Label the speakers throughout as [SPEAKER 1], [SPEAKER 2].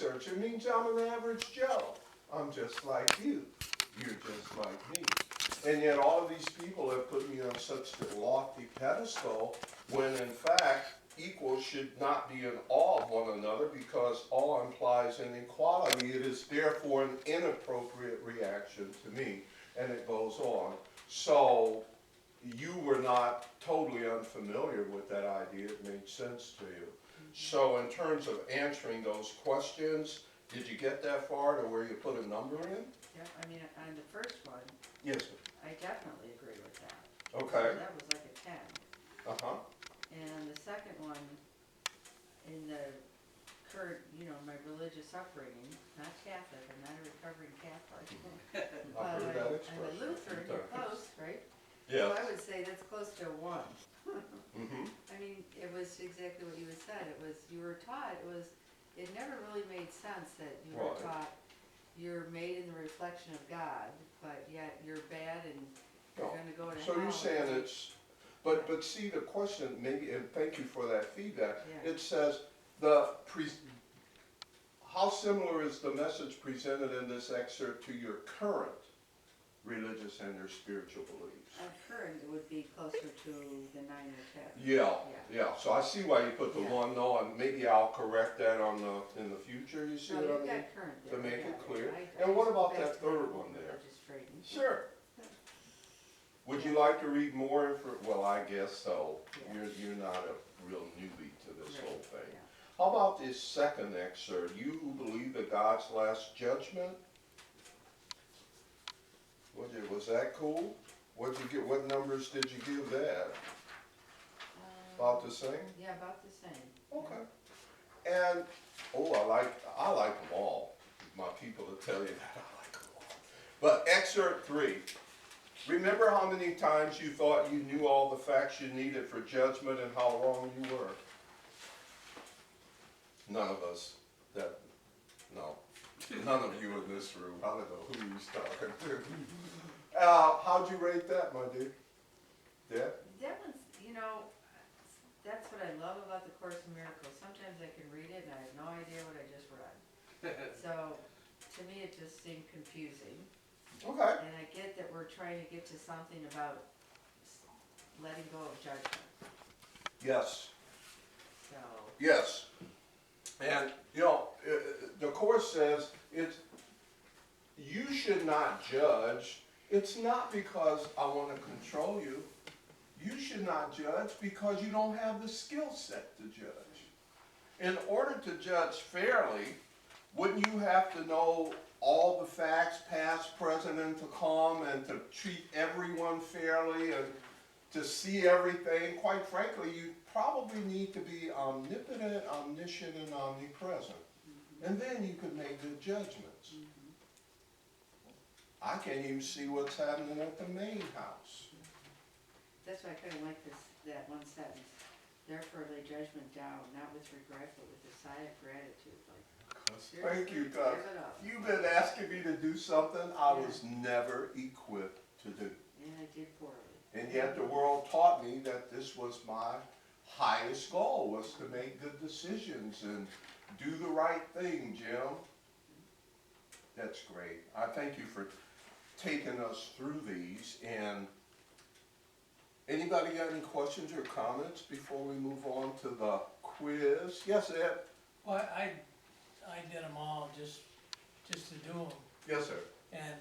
[SPEAKER 1] research. It means I'm an average Joe. I'm just like you. You're just like me. And yet all of these people have put me on such a lofty pedestal when in fact equal should not be in awe of one another, because awe implies inequality. It is therefore an inappropriate reaction to me. And it goes on. So you were not totally unfamiliar with that idea. It made sense to you. So in terms of answering those questions, did you get that far to where you put a number in?
[SPEAKER 2] Yeah, I mean, on the first one,
[SPEAKER 1] Yes, sir.
[SPEAKER 2] I definitely agree with that.
[SPEAKER 1] Okay.
[SPEAKER 2] So that was like a 10.
[SPEAKER 1] Uh-huh.
[SPEAKER 2] And the second one, in the current, my religious upbringing, not Catholic, I'm not a recovering Catholic.
[SPEAKER 1] I've heard that
[SPEAKER 2] I'm a
[SPEAKER 1] expression.
[SPEAKER 2] Lutheran, you're close, right?
[SPEAKER 1] Yes.
[SPEAKER 2] So I would say that's close to a 1.
[SPEAKER 1] Mm-hmm.
[SPEAKER 2] I mean, it was exactly what you had said. It was, you were taught, it never really made sense that you were
[SPEAKER 1] Right.
[SPEAKER 2] taught you're made in the reflection of God, but yet you're bad and you're
[SPEAKER 1] No.
[SPEAKER 2] going to go to
[SPEAKER 1] So
[SPEAKER 2] hell.
[SPEAKER 1] you're saying it's, but see the question, maybe, and thank you for that feedback.
[SPEAKER 2] Yeah.
[SPEAKER 1] It says, how similar is the message presented in this excerpt to your current religious and your spiritual beliefs?
[SPEAKER 2] Current, it would be closer to the 9 or 10.
[SPEAKER 1] Yeah. So I see why you put the
[SPEAKER 2] Yeah.
[SPEAKER 1] 1, no, and maybe I'll correct that in the future, you see
[SPEAKER 2] No,
[SPEAKER 1] what I
[SPEAKER 2] you've
[SPEAKER 1] mean?
[SPEAKER 2] got current
[SPEAKER 1] To
[SPEAKER 2] there.
[SPEAKER 1] make
[SPEAKER 2] yeah,
[SPEAKER 1] it clear.
[SPEAKER 2] I
[SPEAKER 1] And what
[SPEAKER 2] just
[SPEAKER 1] about
[SPEAKER 2] go back
[SPEAKER 1] that
[SPEAKER 2] to my
[SPEAKER 1] third
[SPEAKER 2] old
[SPEAKER 1] one there?
[SPEAKER 2] religious training.
[SPEAKER 1] Sure. Would you like to read more? Well, I guess so.
[SPEAKER 2] Yeah.
[SPEAKER 1] You're not a real newbie to this
[SPEAKER 2] Right,
[SPEAKER 1] whole thing.
[SPEAKER 2] yeah.
[SPEAKER 1] How about this second excerpt? You who believe that God's last judgment? Was that cool? What'd you get? What numbers did you give that? About the same?
[SPEAKER 2] Yeah, about the same.
[SPEAKER 1] Okay. And I like them all. My people will tell you that I like them all. But excerpt 3. Remember how many times you thought you knew all the facts you needed for judgment and how wrong you were? None of us. No. None of you in this room. I don't know who he's talking to. How'd you rate that, my dude? Yeah?
[SPEAKER 2] That one's, that's what I love about the Course in Miracles. Sometimes I can read it and I have no idea what I just read. So, to me it just seemed confusing.
[SPEAKER 1] Okay.
[SPEAKER 2] And I get that we're trying to get to something about letting go of judgment.
[SPEAKER 1] Yes.
[SPEAKER 2] So,
[SPEAKER 1] Yes. And, the Course says you should not judge. It's not because I want to control you. You should not judge because you don't have the skill set to judge. In order to judge fairly, wouldn't you have to know all the facts, past, present, and to come, and to treat everyone fairly, and to see everything? Quite frankly, you probably need to be omnipotent, omniscient, and omnipresent. And then you could make good judgments. I can't even see what's happening at the main house.
[SPEAKER 2] that's why I kind of like that one sentence. Therefore lay judgment down, not with regret, but with a sigh of gratitude. Like,
[SPEAKER 1] Thank you,
[SPEAKER 2] seriously,
[SPEAKER 1] God.
[SPEAKER 2] give it up.
[SPEAKER 1] You've been asking me to do something I was never equipped to do.
[SPEAKER 2] And I did poorly.
[SPEAKER 1] And yet the world taught me that this was my highest goal, was to make good decisions and do the right thing, Jim. That's great. I thank you for taking us through these. And anybody got any questions or comments before we move on to the quiz? Yes, Ed?
[SPEAKER 3] Well, I did them all just to do them,
[SPEAKER 1] Yes, sir.
[SPEAKER 3] and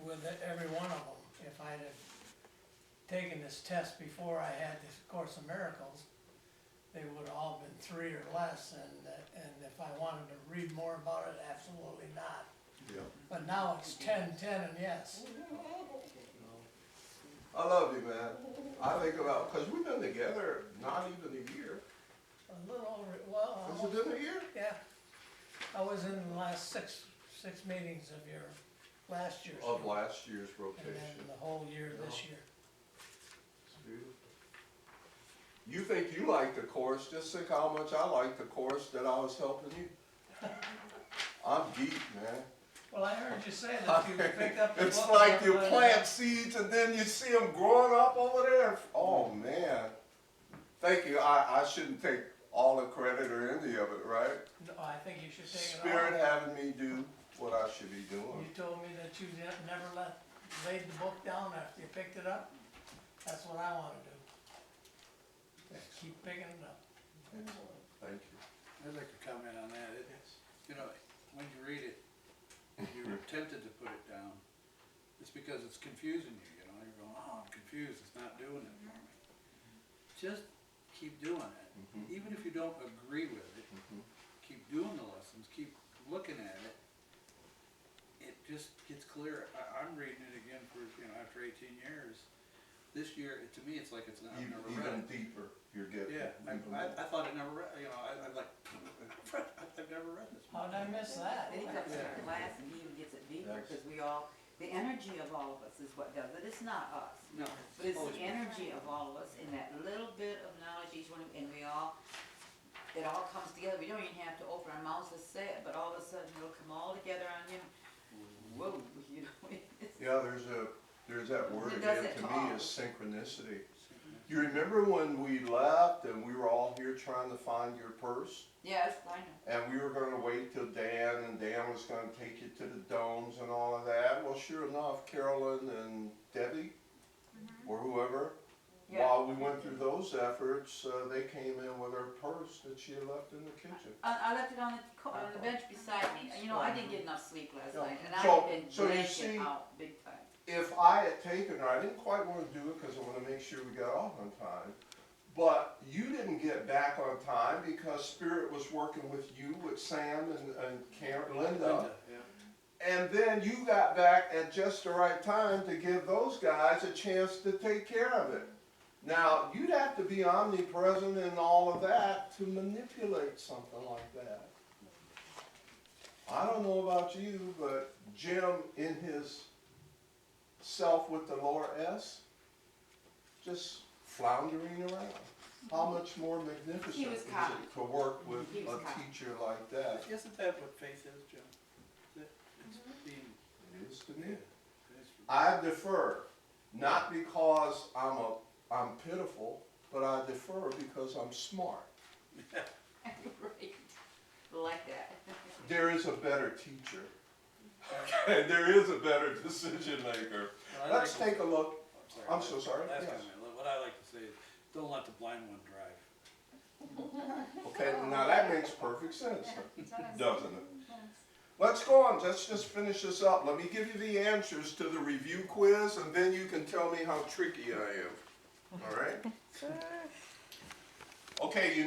[SPEAKER 3] with every one of them, if I'd have taken this test before I had this Course in Miracles, they would have all been 3 or less, and if I wanted to read more about it, absolutely not.
[SPEAKER 1] Yeah.
[SPEAKER 3] But now it's 10, 10, and yes.
[SPEAKER 1] I love you, man. I think about, because we've been together not even a year.
[SPEAKER 3] A little over, well,
[SPEAKER 1] Has
[SPEAKER 3] almost,
[SPEAKER 1] it been a year?
[SPEAKER 3] yeah. I was in the last six meetings of your last year's.
[SPEAKER 1] Of
[SPEAKER 3] group,
[SPEAKER 1] last year's
[SPEAKER 3] and
[SPEAKER 1] rotation.
[SPEAKER 3] then the whole year this year.
[SPEAKER 1] It's beautiful. You think you like the course, just think how much I like the course that I was helping you. I'm deep, man.
[SPEAKER 3] Well, I heard you say that you picked up the
[SPEAKER 1] It's
[SPEAKER 3] book
[SPEAKER 1] like
[SPEAKER 3] and
[SPEAKER 1] you
[SPEAKER 3] read it.
[SPEAKER 1] plant seeds and then you see them growing up over there. Oh, man. Thank you. I shouldn't take all the credit or any of it, right?
[SPEAKER 3] No, I think you should take it all.
[SPEAKER 1] Spirit having me do what I should be
[SPEAKER 3] You
[SPEAKER 1] doing.
[SPEAKER 3] told me that you never laid the book down after you picked it up. That's what I wanna do. Just keep picking it up.
[SPEAKER 1] Excellent, thank you.
[SPEAKER 4] I'd like to comment on that. You know, when you read it, you're tempted to put it down. It's because it's confusing you, you know, you're going, oh, I'm confused, it's not doing it for me. Just keep doing it.
[SPEAKER 1] Mhm.
[SPEAKER 4] Even if you don't agree with it,
[SPEAKER 1] Mhm.
[SPEAKER 4] keep doing the lessons, keep looking at it. It just gets clearer. I'm reading it again for, you know, after 18 years. This year, to me, it's like it's not, I've never read
[SPEAKER 1] Even
[SPEAKER 4] it.
[SPEAKER 1] deeper, you're getting.
[SPEAKER 4] Yeah,
[SPEAKER 1] even
[SPEAKER 4] I thought it never read, you know, I'm like, I've never read this.
[SPEAKER 3] How'd I miss that?
[SPEAKER 5] Then he comes to our class and he even gets it deeper,
[SPEAKER 1] Yes.
[SPEAKER 5] because we all, the energy of all of us is what does it, it's not us.
[SPEAKER 4] No.
[SPEAKER 5] But it's
[SPEAKER 4] always
[SPEAKER 5] the energy of all of us, and that little bit of knowledge each one, and we all, it all comes together, we don't even have to open our mouths to say it, but all of a sudden it'll come all together on him. Whoa, you know, it's,
[SPEAKER 1] Yeah, there's that word
[SPEAKER 5] It does
[SPEAKER 1] again,
[SPEAKER 5] it
[SPEAKER 1] to
[SPEAKER 5] to
[SPEAKER 1] me,
[SPEAKER 5] all.
[SPEAKER 1] is synchronicity. You remember when we left and we were all here trying to find your purse?
[SPEAKER 5] yes, I know.
[SPEAKER 1] And we were gonna wait till Dan, and Dan was gonna take you to the domes and all of that. Well, sure enough, Carolyn and Debbie, or whoever,
[SPEAKER 5] Yeah.
[SPEAKER 1] while we went through those efforts, they came in with her purse that she had left in the kitchen.
[SPEAKER 5] I left it on the bench beside me, you know, I didn't get enough sleep last
[SPEAKER 1] Yeah.
[SPEAKER 5] night, and
[SPEAKER 1] So-
[SPEAKER 5] I've been
[SPEAKER 1] so you
[SPEAKER 5] dragging
[SPEAKER 1] see-
[SPEAKER 5] out big time.
[SPEAKER 1] If I had taken her, I didn't quite wanna do it because I wanna make sure we got off on time. But you didn't get back on time because Spirit was working with you, with Sam and Karen, Linda.
[SPEAKER 4] Yeah.
[SPEAKER 1] And then you got back at just the right time to give those guys a chance to take care of it. Now, you'd have to be omnipresent in all of that to manipulate something like that. I don't know about you, but Jim, in his self with the lower S, just floundering around. How much more magnificent
[SPEAKER 5] He was
[SPEAKER 1] is
[SPEAKER 5] kind.
[SPEAKER 1] it to work with
[SPEAKER 5] He was
[SPEAKER 1] a
[SPEAKER 5] kind.
[SPEAKER 1] teacher like that?
[SPEAKER 4] Isn't that what faith is, Jim? It's being,
[SPEAKER 1] It is to
[SPEAKER 4] yeah,
[SPEAKER 1] me.
[SPEAKER 4] it is for-
[SPEAKER 1] I defer, not because I'm pitiful, but I defer because I'm smart.
[SPEAKER 5] Right, like that.
[SPEAKER 1] There is a better teacher. Okay, there is a better decision maker.
[SPEAKER 4] Well, I
[SPEAKER 1] Let's
[SPEAKER 4] like
[SPEAKER 1] take a look.
[SPEAKER 4] to-
[SPEAKER 1] I'm so sorry,
[SPEAKER 4] Last
[SPEAKER 1] yes.
[SPEAKER 4] comment, what I like to say is, don't let the blind one drive.
[SPEAKER 1] Okay, now that makes perfect sense, doesn't it? Let's go on, let's just finish this up. Let me give you the answers to the review quiz, and then you can tell me how tricky I am. All right? Okay, you